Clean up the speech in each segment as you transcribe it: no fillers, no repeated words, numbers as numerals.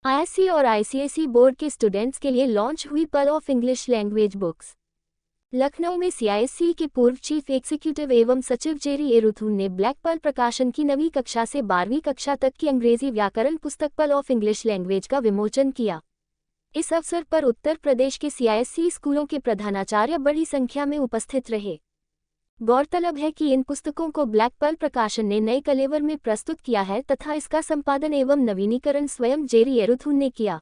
ISC और ICSE board के students के लिए लॉन्च हुई pearl of English language books. Lucknow में सीआईएससी के पूर्व चीफ एग्जीक्यूटिव एवं सचिव जेरी एरुथून ने ब्लैक पर्ल प्रकाशन की 9वीं कक्षा से 12वीं कक्षा तक की अंग्रेजी व्याकरण पुस्तक पर्ल ऑफ इंग्लिश लैंग्वेज का विमोचन किया। इस अवसर पर उत्तर प्रदेश के सीआईएससी स्कूलों के प्रधानाचार्य बड़ी संख्या में उपस्थित रहे। गौरतलब है कि इन पुस्तकों को ब्लैक पर्ल प्रकाशन ने नए कलेवर में प्रस्तुत किया है तथा इसका संपादन एवं नवीनीकरण स्वयं जेरी एरुथून ने किया।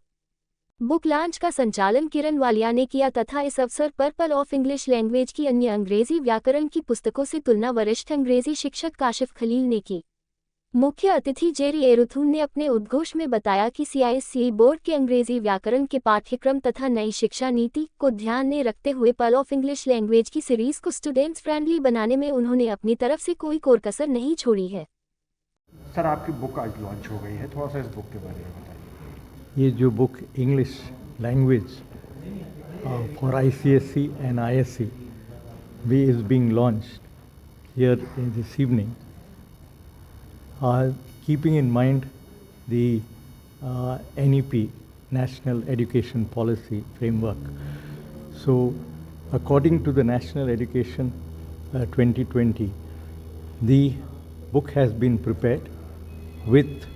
बुक लॉन्च का संचालन किरण वालिया ने किया तथा इस अवसर पर पर्ल ऑफ इंग्लिश लैंग्वेज की अन्य अंग्रेजी व्याकरण की पुस्तकों से तुलना वरिष्ठ अंग्रेजी शिक्षक काशिफ खलील ने की। मुख्य अतिथि जेरी एरुथून ने अपने उद्घोष में बताया कि सीआईएससी बोर्ड के अंग्रेजी व्याकरण के पाठ्यक्रम तथा नई शिक्षा नीति को ध्यान में रखते हुए पर्ल ऑफ इंग्लिश लैंग्वेज की सीरीज को स्टूडेंट्स फ्रेंडली बनाने में उन्होंने अपनी तरफ से कोई कोर-कसर नहीं छोड़ी है। सर, आपकी बुक आज लॉन्च हो गई है, थोड़ा सा इस बुक के बारे में बताइए। ये जो book English language for ICSE and ISC we is being launched here in this evening, keeping in mind the NEP, National Education Policy Framework. So, according to the National Education 2020, the book has been prepared with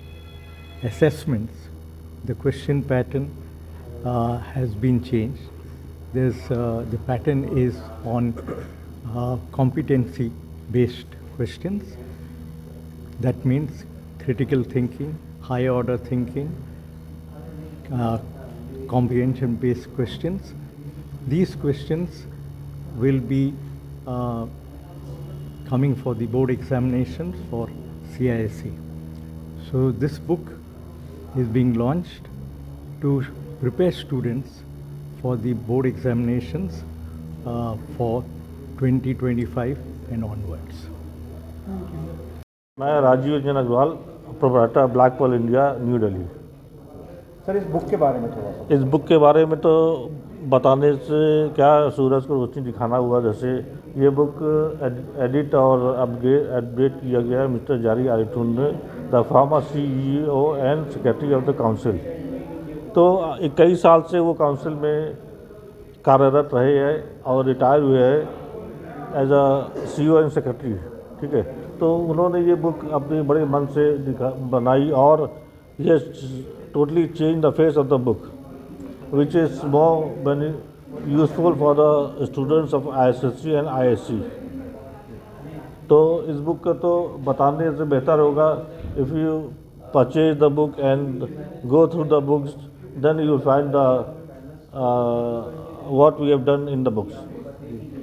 assessments. The question pattern has been changed. The pattern is on competency-based questions. That means critical thinking, higher order thinking, comprehension-based questions. These questions will be coming for the board examinations for CISE. So this book is being launched to prepare students for the board examinations for 2025 and onwards. मैं Rajiv Ranjan Agarwal, proprietor Black Pearl India, new Delhi. Sir, इस book के बारे में थोड़ा सा। इस book के बारे में तो बताने से क्या सूरज को रोशनी दिखाना हुआ। जैसे ये बुक एडिट और अपडेट किया गया है मिस्टर जेरी एरुथून ने, the former CEO and secretary of the council. तो कई साल से वो काउंसिल में कार्यरत रहे हैं और रिटायर हुए हैं as a CEO and secretary. ठीक है, तो उन्होंने ये बुक अपने बड़े मन से बनाई और ये totally change the face of the book which is more useful for the students of ISSC and ISC। तो इस बुक का तो बताने से बेहतर होगा if you purchase the book and go through the books, then you find the what we have done in the books.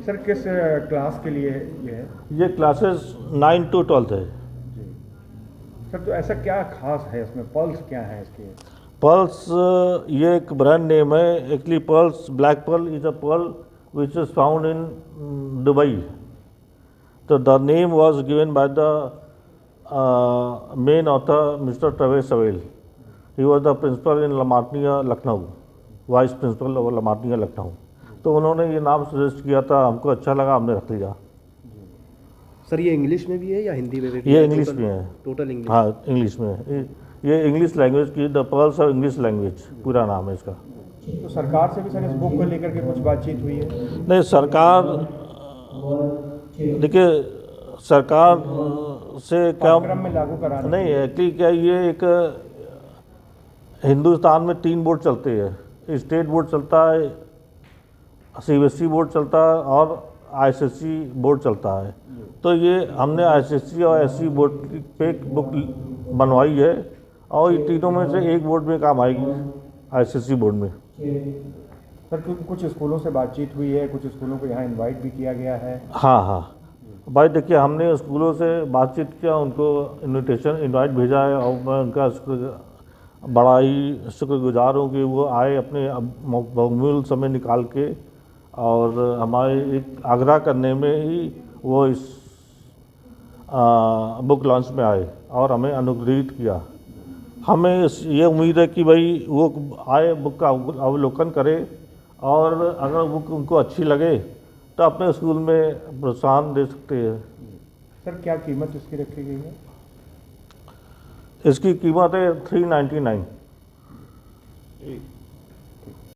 Sir, किस class के लिए ये है? ये क्लासेस 9 to 12 है। सर, तो ऐसा क्या खास है इसमें? पर्ल्स क्या है इसके? पर्ल्स ये एक ब्रांड नेम है। Actually pearls, black pearl is a pearl which is found in Dubai. तो the name was given by the main author mister Travis Sewell. He was the principal in La Martiniere Lucknow, vice principal of La Martiniere Lucknow. तो उन्होंने ये नाम suggest किया था, हमको अच्छा लगा, हमने रख लिया। सर, ये इंग्लिश में भी है या हिंदी में भी? ये इंग्लिश में है। Total English? हाँ, इंग्लिश में है। ये इंग्लिश लैंग्वेज की the pearls of English language पूरा नाम है इसका। तो सरकार से भी सर इस बुक को लेकर के कुछ बातचीत हुई है? नहीं, सरकार देखिए, सरकार से क्या क्रम में लागू कराना नहीं है कि क्या ये एक हिंदुस्तान में 3 बोर्ड चलते हैं। स्टेट बोर्ड चलता है, CBSE बोर्ड चलता है और ISSC बोर्ड चलता है। तो ये हमने ISSC और SC बोर्ड पे बुक बनवाई है और ये तीनों में से एक बोर्ड में काम आएगी, ISSC बोर्ड में। सर, कुछ स्कूलों से बातचीत हुई है, कुछ स्कूलों को यहाँ इनवाइट भी किया गया है? हाँ, भाई देखिए, हमने स्कूलों से बातचीत किया, उनको इनवाइट भेजा है और मैं उनका बड़ा ही शुक्रगुजार हूँ कि वो आए अपने बहुमूल्य समय निकाल के और हमारे एक आग्रह करने में ही वो इस बुक लॉन्च में आए और हमें अनुग्रहित किया। हमें ये उम्मीद है कि भाई वो आए, बुक का अवलोकन करें और अगर बुक उनको अच्छी लगे तो अपने स्कूल में प्रोत्साहन दे सकते हैं। सर, क्या कीमत इसकी रखी गई है? इसकी कीमत है 399। ठीक